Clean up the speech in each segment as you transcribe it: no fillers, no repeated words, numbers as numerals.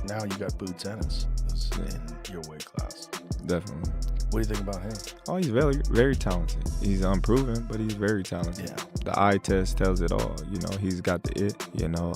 now you got Boots Ennis in your weight class. Definitely. What do you think about him? Oh, he's very, very talented. He's unproven, but he's very talented. Yeah. The eye test tells it all. You know, he's got the it, you know,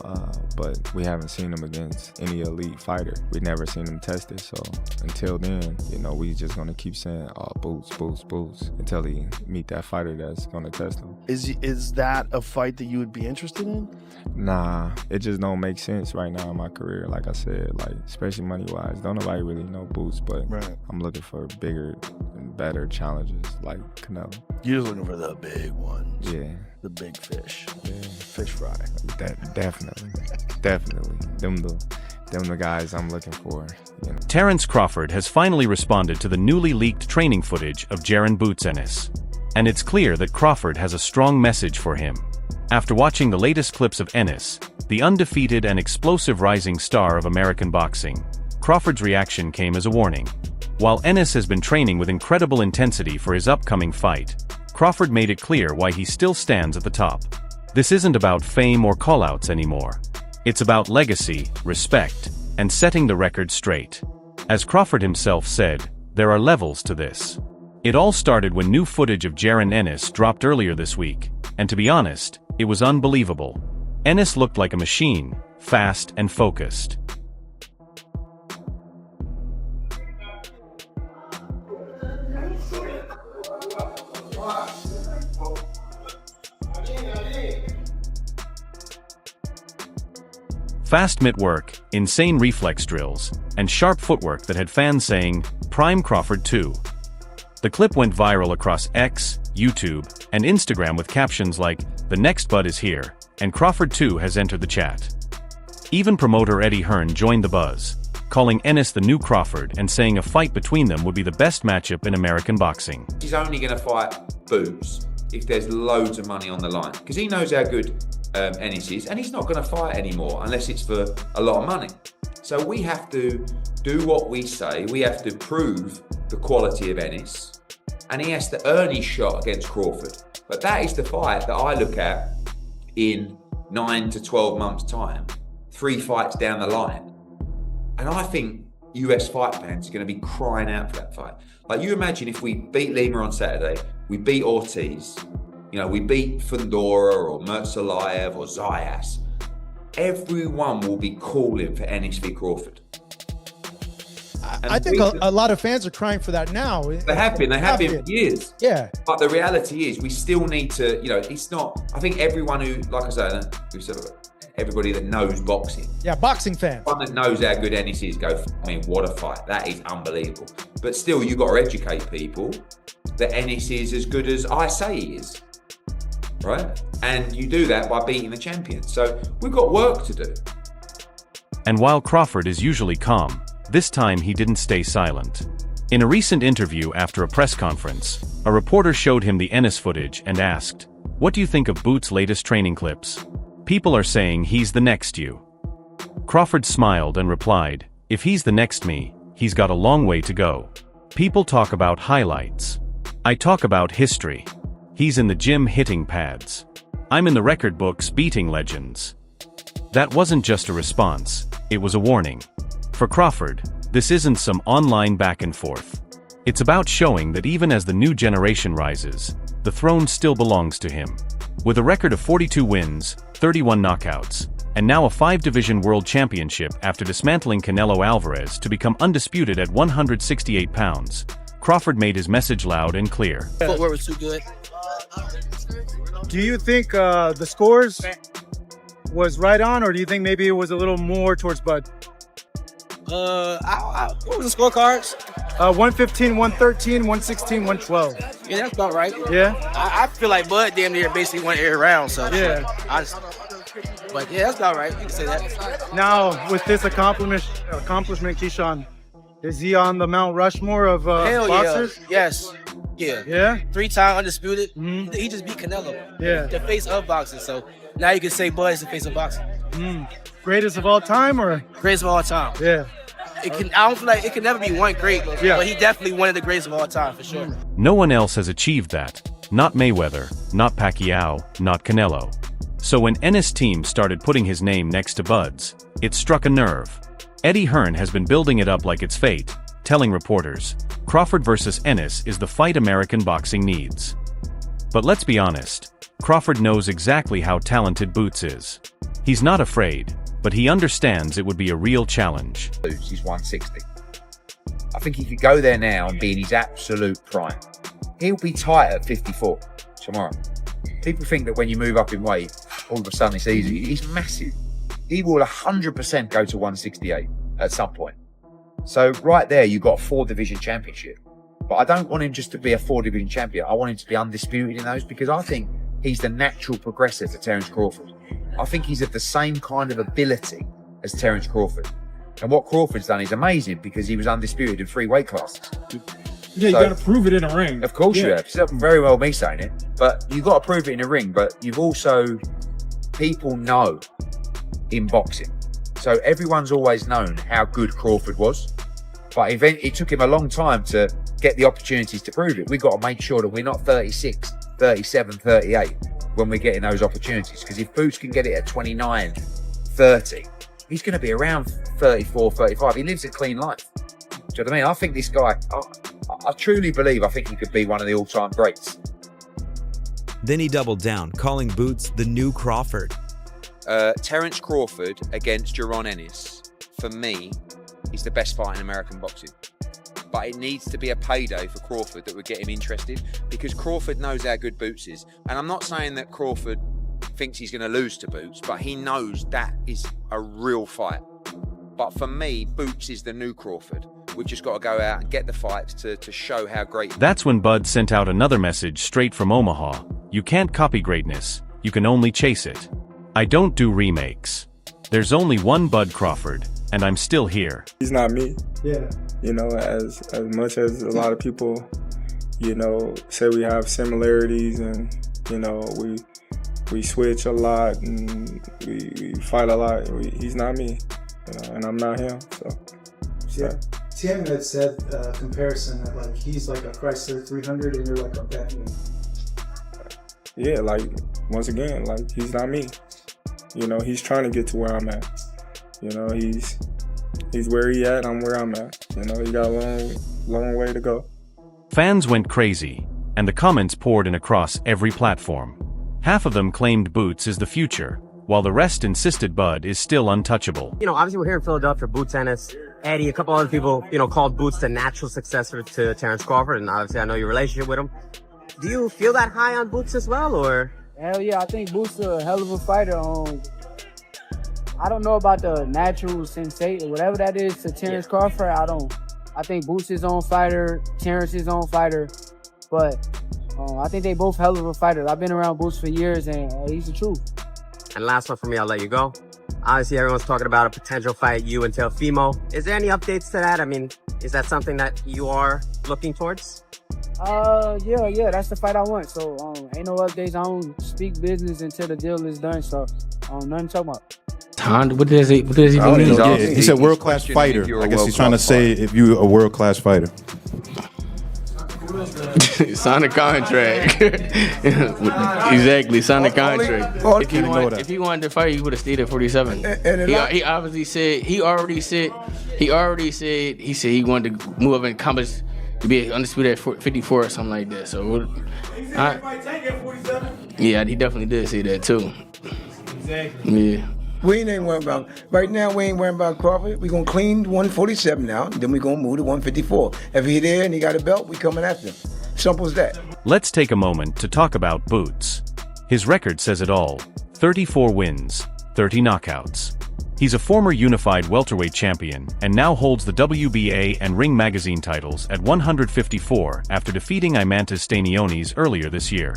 but we haven't seen him against any elite fighter. We've never seen him tested. So until then, you know, we just going to keep saying, oh, Boots, Boots, Boots, until he meet that fighter that's going to test him. Is that a fight that you would be interested in? Nah, it just don't make sense right now in my career. Like I said, like, especially money-wise, don't nobody really know Boots, but Right. I'm looking for bigger and better challenges like Canelo. You're just looking for the big ones. Yeah. The big fish. Yeah. Fish fry. Definitely. Them the guys I'm looking for. You know? Terence Crawford has finally responded to the newly leaked training footage of Jaron Boots Ennis. And it's clear that Crawford has a strong message for him. After watching the latest clips of Ennis, the undefeated and explosive rising star of American boxing, Crawford's reaction came as a warning. While Ennis has been training with incredible intensity for his upcoming fight, Crawford made it clear why he still stands at the top. This isn't about fame or callouts anymore. It's about legacy, respect, and setting the record straight. As Crawford himself said, there are levels to this. It all started when new footage of Jaron Ennis dropped earlier this week, and to be honest, it was unbelievable. Ennis looked like a machine, fast and focused. Fast mitt work, insane reflex drills, and sharp footwork that had fans saying, "Prime Crawford 2." The clip went viral across X, YouTube, and Instagram with captions like, "The next bud is here," and "Crawford 2 has entered the chat." Even promoter Eddie Hearn joined the buzz, calling Ennis the new Crawford and saying a fight between them would be the best matchup in American boxing. He's only going to fight Boots if there's loads of money on the line, because he knows how good Ennis is, and he's not going to fight anymore unless it's for a lot of money. So we have to do what we say. We have to prove the quality of Ennis, and he has to earn his shot against Crawford. But that is the fight that I look at in 9 to 12 months' time, 3 fights down the line. And I think US fight fans are going to be crying out for that fight. Like, you imagine if we beat Lima on Saturday, we beat Ortiz, you know, we beat Fundora or Mertzalayev or Zayas. Everyone will be calling for Ennis v. Crawford. I think a lot of fans are crying for that now. They have been for years. Yeah. But the reality is we still need to, you know, it's not, I think everyone who, like I said, everybody that knows boxing. Yeah, boxing fans. One that knows how good Ennis is go, I mean, what a fight. That is unbelievable. But still, you've got to educate people that Ennis is as good as I say he is. Right? And you do that by beating the champion. So we've got work to do. And while Crawford is usually calm, this time he didn't stay silent. In a recent interview after a press conference, a reporter showed him the Ennis footage and asked, "What do you think of Boots' latest training clips? People are saying he's the next you." Crawford smiled and replied, "If he's the next me, he's got a long way to go. People talk about highlights. I talk about history. He's in the gym hitting pads. I'm in the record books beating legends." That wasn't just a response, it was a warning. For Crawford, this isn't some online back and forth. It's about showing that even as the new generation rises, the throne still belongs to him. With a record of 42 wins, 31 knockouts, and now a 5-division world championship after dismantling Canelo Alvarez to become undisputed at 168 pounds, Crawford made his message loud and clear. Footwork was too good. Do you think the scores was right on, or do you think maybe it was a little more towards Bud? What was the scorecards? 115, 113, 116, 112. Yeah, that's about right. Yeah? I feel like Bud damn near basically won every round, so Yeah. But yeah, that's about right. You can say that. Now, with this accomplishment, Keyshawn, is he on the Mount Rushmore of Hell boxers? yeah. Yes. Yeah. Yeah? 3-time undisputed. Mhm. He just beat Canelo. Yeah. The face of boxing. So now you can say Bud is the face of boxing. Greatest of all time, or? Greatest of all time. Yeah. I don't feel like it can never be one great, Yeah. but he definitely one of the greatest of all time for sure. No one else has achieved that. Not Mayweather, not Pacquiao, not Canelo. So when Ennis' team started putting his name next to Bud's, it struck a nerve. Eddie Hearn has been building it up like it's fate, telling reporters, Crawford versus Ennis is the fight American boxing needs. But let's be honest, Crawford knows exactly how talented Boots is. He's not afraid, but he understands it would be a real challenge. He's 160. I think he could go there now and be in his absolute prime. He'll be tight at 54 tomorrow. People think that when you move up in weight, all of a sudden it's easy. He's massive. He will 100% go to 168 at some point. So right there, you've got a 4-division championship. But I don't want him just to be a 4-division champion. I want him to be undisputed in those, because I think he's the natural progressor to Terence Crawford. I think he's of the same kind of ability as Terence Crawford. And what Crawford's done is amazing, because he was undisputed in 3 weight classes. Yeah, you got to prove it in a ring. Of course you have. It's not very well me saying it, but you've got to prove it in a ring. But you've also, people know in boxing. So everyone's always known how good Crawford was. But it took him a long time to get the opportunities to prove it. We've got to make sure that we're not 36, 37, 38 when we're getting those opportunities. Because if Boots can get it at 29, 30, he's going to be around 34, 35. He lives a clean life. Do you know what I mean? I think this guy, I truly believe, I think he could be one of the all-time greats. Then he doubled down, calling Boots the new Crawford. Terence Crawford against Jaron Ennis, for me, is the best fight in American boxing. But it needs to be a payday for Crawford that would get him interested, because Crawford knows how good Boots is. And I'm not saying that Crawford thinks he's going to lose to Boots, but he knows that is a real fight. But for me, Boots is the new Crawford. We've just got to go out and get the fights to show how great. That's when Bud sent out another message straight from Omaha. You can't copy greatness, you can only chase it. I don't do remakes. There's only one Bud Crawford, and I'm still here. He's not me. Yeah. You know, as much as a lot of people, you know, say we have similarities and, you know, we switch a lot and we fight a lot. He's not me, you know, and I'm not him. So, yeah. Tim had said comparison that like he's like a Chrysler 300 and you're like a Bentley. Yeah, like once again, like he's not me. You know, he's trying to get to where I'm at. You know, he's where he at, I'm where I'm at. You know, he got a long way to go. Fans went crazy, and the comments poured in across every platform. Half of them claimed Boots is the future, while the rest insisted Bud is still untouchable. You know, obviously we're here in Philadelphia, Boots Ennis, Eddie, a couple other people, you know, called Boots the natural successor to Terence Crawford, and obviously I know your relationship with him. Do you feel that high on Boots as well, or? Hell yeah, I think Boots is a hell of a fighter. I don't know about the natural sensation, whatever that is to Terence Crawford. I think Boots is his own fighter, Terence is his own fighter, but I think they both hell of a fighters. I've been around Boots for years, and he's the truth. And last one for me, I'll let you go. Obviously, everyone's talking about a potential fight, you and Teofimo. Is there any updates to that? I mean, is that something that you are looking towards? Yeah, that's the fight I want. So, ain't no updates. I don't speak business until the deal is done. So, nothing to talk about. What does he mean? Yeah, he said world-class fighter. I guess he's trying to say if you're a world-class fighter. Sign a contract. Exactly, sign a contract. If he wanted to fight, he would have stayed at 47. He obviously said he said he wanted to move up in compass to be undisputed at 54 or something like that. So, yeah, he definitely did say that too. Exactly. Yeah. We ain't worried about, right now we ain't worried about Crawford. We're going to clean 147 now, then we're going to move to 154. If he there and he got a belt, we coming after him. Simple as that. Let's take a moment to talk about Boots. His record says it all. 34 wins, 30 knockouts. He's a former unified welterweight champion and now holds the WBA and Ring Magazine titles at 154 after defeating Imantas Stanionis earlier this year.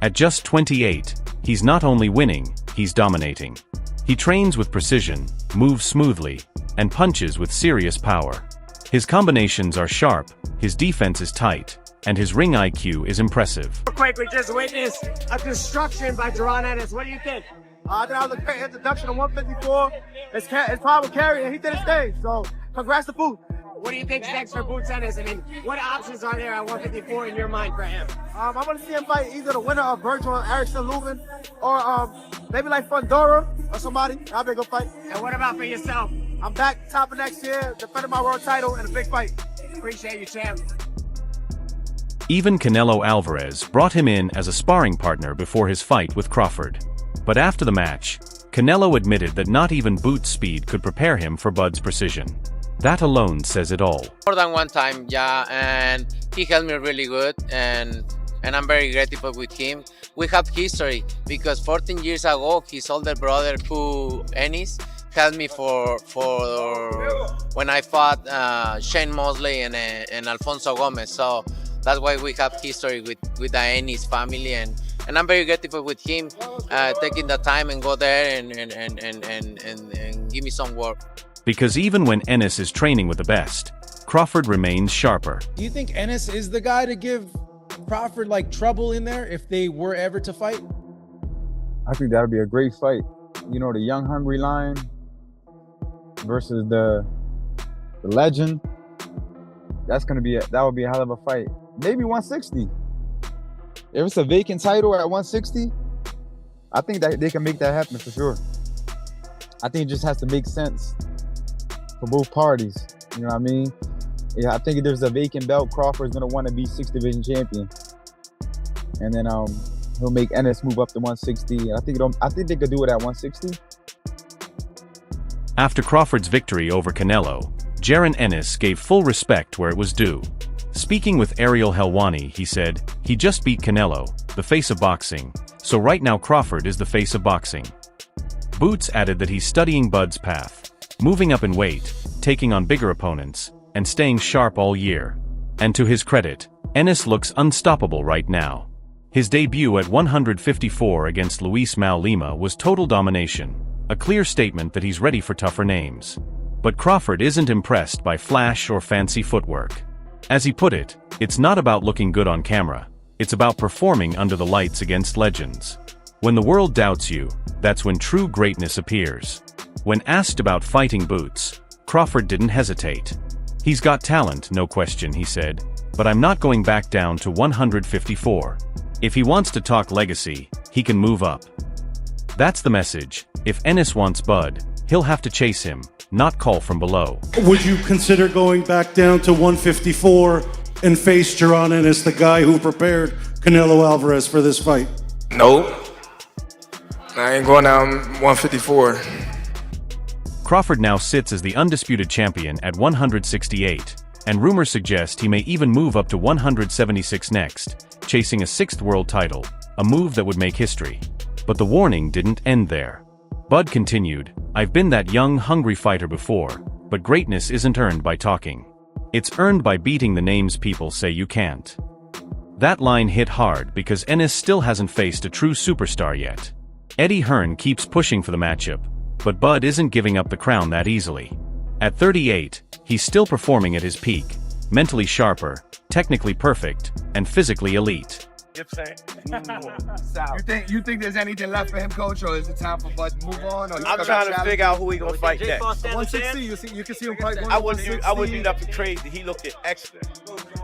At just 28, he's not only winning, he's dominating. He trains with precision, moves smoothly, and punches with serious power. His combinations are sharp, his defense is tight, and his ring IQ is impressive. Real quick, we just witnessed a destruction by Jaron Ennis. What do you think? I think that was a great introduction to 154. It's Power carry, and he did his thing. So, congrats to Boots. What do you think's next for Boots Ennis? I mean, what options are there at 154 in your mind for him? I want to see him fight either the winner of Virgil and Erickson Lubin, or maybe like Fundora or somebody. That'd be a good fight. And what about for yourself? I'm back top of next year, defending my world title in a big fight. Appreciate you, champ. Even Canelo Alvarez brought him in as a sparring partner before his fight with Crawford. But after the match, Canelo admitted that not even Boots' speed could prepare him for Bud's precision. That alone says it all. More than one time, yeah, and he helped me really good, and I'm very grateful with him. We have history because 14 years ago, his older brother, Ennis, helped me for when I fought Shane Mosley and Alfonso Gomez. So that's why we have history with the Ennis family, and I'm very grateful with him taking the time and go there and give me some work. Because even when Ennis is training with the best, Crawford remains sharper. Do you think Ennis is the guy to give Crawford like trouble in there if they were ever to fight? I think that would be a great fight. You know, the young hungry lion versus the legend. That would be a hell of a fight. Maybe 160. If it's a vacant title at 160, I think that they can make that happen for sure. I think it just has to make sense for both parties. You know what I mean? Yeah, I think if there's a vacant belt, Crawford's gonna want to be 6th division champion, and then he'll make Ennis move up to 160. I think they could do it at 160. After Crawford's victory over Canelo, Jaron Ennis gave full respect where it was due. Speaking with Ariel Helwani, he said, "He just beat Canelo, the face of boxing, so right now Crawford is the face of boxing." Boots added that he's studying Bud's path, moving up in weight, taking on bigger opponents, and staying sharp all year. And to his credit, Ennis looks unstoppable right now. His debut at 154 against Luis Mal Lima was total domination, a clear statement that he's ready for tougher names. But Crawford isn't impressed by flash or fancy footwork. As he put it, it's not about looking good on camera, it's about performing under the lights against legends. When the world doubts you, that's when true greatness appears. When asked about fighting Boots, Crawford didn't hesitate. "He's got talent, no question," he said, "but I'm not going back down to 154. If he wants to talk legacy, he can move up." That's the message. If Ennis wants Bud, he'll have to chase him, not call from below. Would you consider going back down to 154 and face Jaron Ennis, the guy who prepared Canelo Alvarez for this fight? Nope. I ain't going down 154. Crawford now sits as the undisputed champion at 168, and rumors suggest he may even move up to 176 next, chasing a 6th world title, a move that would make history. But the warning didn't end there. Bud continued, "I've been that young, hungry fighter before, but greatness isn't earned by talking. It's earned by beating the names people say you can't." That line hit hard because Ennis still hasn't faced a true superstar yet. Eddie Hearn keeps pushing for the matchup, but Bud isn't giving up the crown that easily. At 38, he's still performing at his peak, mentally sharper, technically perfect, and physically elite. You think there's anything left for him, coach, or is it time for Bud to move on? Or I'm trying to figure out who he gonna fight next. 160, you can see him fight 160. I wouldn't do nothing crazy. He looked at excellent.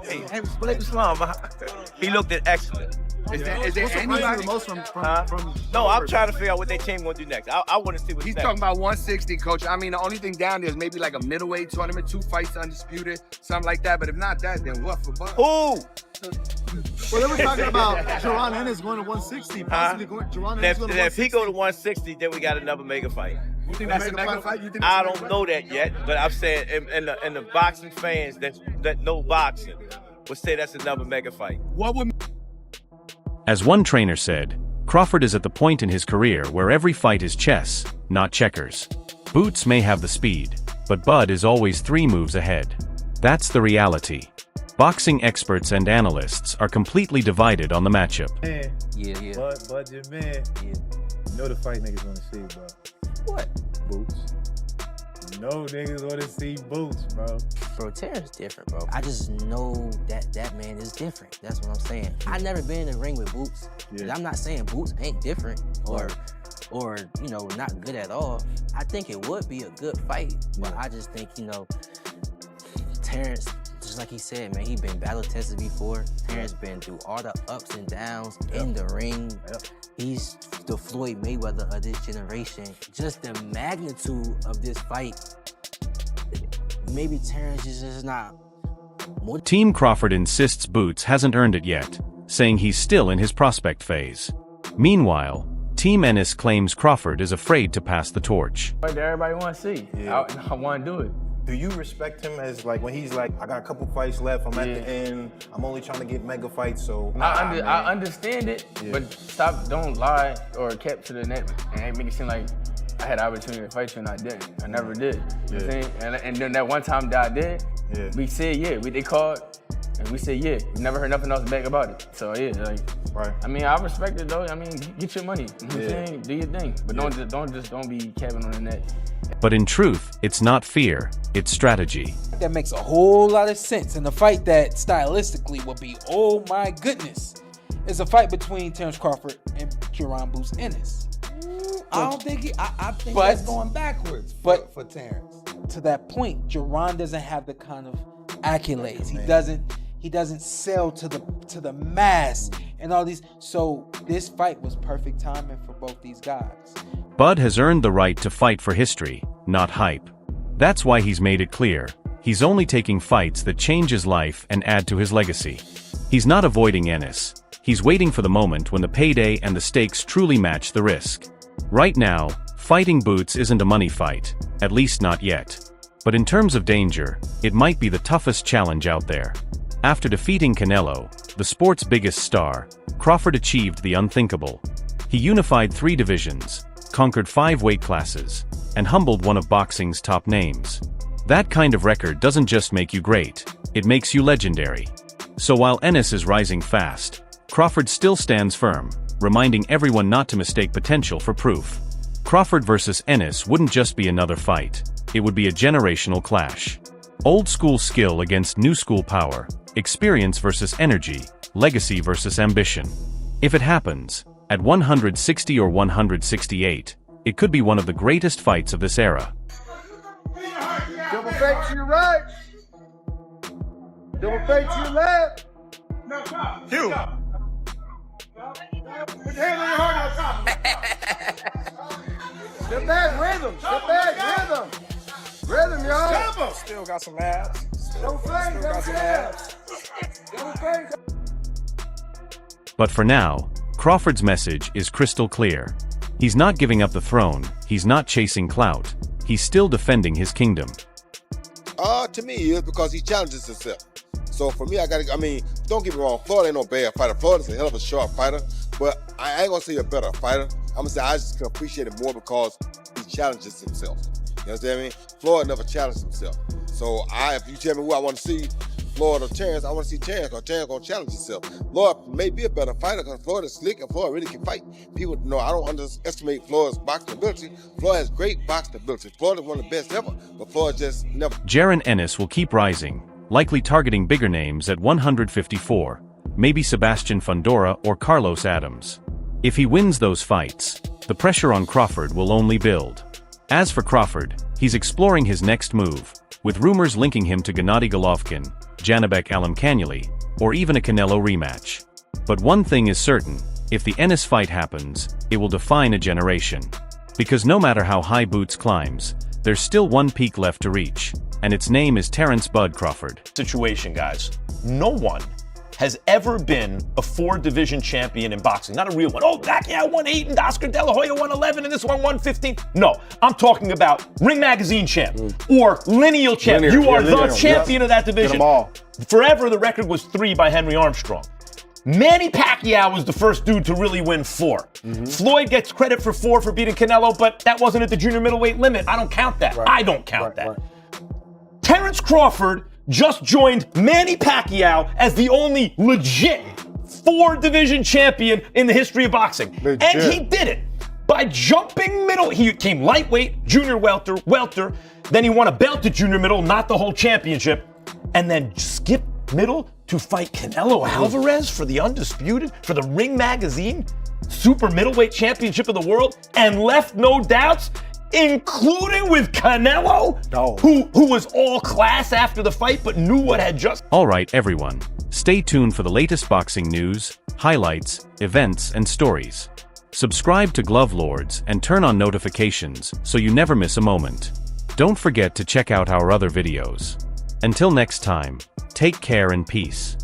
Hey, Blake Islam, he looked at excellent. Is there anybody most from No, I'm trying to figure out what their team gonna do next. I want to see what's he's next. talking about 160, coach. I mean, the only thing down there is maybe like a middleweight tournament, 2 fights undisputed, something like that. But if not that, then what for Bud? Who? Well, they were talking about Jaron Ennis going to 160, possibly going Jaron Ennis going to 160. If he go to 160, then we got another mega fight. You think that's a mega fight? I don't know that yet, but I'm saying in the boxing fans that know boxing would say that's another mega fight. What would? As one trainer said, Crawford is at the point in his career where every fight is chess, not checkers. Boots may have the speed, but Bud is always 3 moves ahead. That's the reality. Boxing experts and analysts are completely divided on the matchup. Man. Yeah. Bud your man. Yeah. You know the fight niggas want to see, bro. What? Boots. You know niggas want to see Boots, bro. Bro, Terence different, bro. I just know that man is different. That's what I'm saying. I never been in the ring with Boots. Yeah. I'm not saying Boots ain't different or you know, not good at all. I think it would be a good fight, but I just think, you know, Terence, just like he said, man, he been battle tested before. Terence been through all the ups and downs in the ring. He's the Floyd Mayweather of this generation. Just the magnitude of this fight maybe Terence is just not. Team Crawford insists Boots hasn't earned it yet, saying he's still in his prospect phase. Meanwhile, Team Ennis claims Crawford is afraid to pass the torch. What everybody want to see. Yeah. I want to do it. Do you respect him as like when he's like, I got a couple fights left, I'm at the end, I'm only trying to get mega fights, so I understand it, but don't lie or kept to the net and make it seem like I had the opportunity to fight you and I didn't. I never did. You know what I'm saying? And then that one time that I did, we said they called and we said we never heard nothing else back about it. So I mean, I respect it though. I mean, get your money. You know what I'm saying? Do your thing, but don't be capping on the net. But in truth, it's not fear, it's strategy. That makes a whole lot of sense. And the fight that stylistically will be, oh my goodness, is a fight between Terence Crawford and Jaron Boots Ennis. I don't think I think that's going backwards for Terence. To that point, Jaron doesn't have the kind of accolades. He doesn't sell to the mass and all these. So this fight was perfect timing for both these guys. Bud has earned the right to fight for history, not hype. That's why he's made it clear, he's only taking fights that change his life and add to his legacy. He's not avoiding Ennis. He's waiting for the moment when the payday and the stakes truly match the risk. Right now, fighting Boots isn't a money fight, at least not yet. But in terms of danger, it might be the toughest challenge out there. After defeating Canelo, the sport's biggest star, Crawford achieved the unthinkable. He unified 3 divisions, conquered 5 weight classes, and humbled one of boxing's top names. That kind of record doesn't just make you great, it makes you legendary. So while Ennis is rising fast, Crawford still stands firm, reminding everyone not to mistake potential for proof. Crawford versus Ennis wouldn't just be another fight, it would be a generational clash. Old school skill against new school power, experience versus energy, legacy versus ambition. If it happens, at 160 or 168, it could be one of the greatest fights of this era. Double fake to your right. Double fake to your left. Hugh. Put your hand on your heart now, Step back, rhythm. Step back, rhythm. Rhythm, y'all. Still got some abs. Double fake, double fake. Double fake. But for now, Crawford's message is crystal clear. He's not giving up the throne, he's not chasing clout, he's still defending his kingdom. To me, it is because he challenges himself. So for me, don't get me wrong, Floyd ain't no bad fighter. Floyd is a hell of a sharp fighter, but I ain't gonna say a better fighter. I'm gonna say I just can appreciate it more because he challenges himself. You understand me? Floyd never challenged himself. So if you tell me who I want to see, Floyd or Terence, I want to see Terence because Terence gonna challenge himself. Floyd may be a better fighter because Floyd is slick and Floyd really can fight. People know I don't underestimate Floyd's boxing ability. Floyd has great boxing ability. Floyd is one of the best ever, but Floyd just never. Jaron Ennis will keep rising, likely targeting bigger names at 154, maybe Sebastian Fundora or Carlos Adams. If he wins those fights, the pressure on Crawford will only build. As for Crawford, he's exploring his next move, with rumors linking him to Gennady Golovkin, Janibek Alimkhanuly, or even a Canelo rematch. But one thing is certain, if the Ennis fight happens, it will define a generation. Because no matter how high Boots climbs, there's still one peak left to reach, and its name is Terence "Bud" Crawford. Situation, guys. No one has ever been a 4-division champion in boxing. Not a real one. Oh, Pacquiao won 8 and Oscar De La Hoya won 11 and this one won 15. No, I'm talking about Ring Magazine champ or lineal champ. You are the champion of that division. Get them all. Forever, the record was 3 by Henry Armstrong. Manny Pacquiao was the first dude to really win 4. Floyd gets credit for 4 for beating Canelo, but that wasn't at the junior middleweight limit. I don't count that. I don't count that. Terence Crawford just joined Manny Pacquiao as the only legit 4-division champion in the history of boxing. And he did it by jumping middle. He came lightweight, junior welter, then he won a belt at junior middle, not the whole championship, and then skipped middle to fight Canelo Alvarez for the undisputed, for the Ring Magazine super middleweight championship of the world, and left no doubts, including with Canelo, who was all class after the fight but knew what had just... Alright everyone, stay tuned for the latest boxing news, highlights, events and stories. Subscribe to Glove Lords and turn on notifications so you never miss a moment. Don't forget to check out our other videos. Until next time, take care and peace.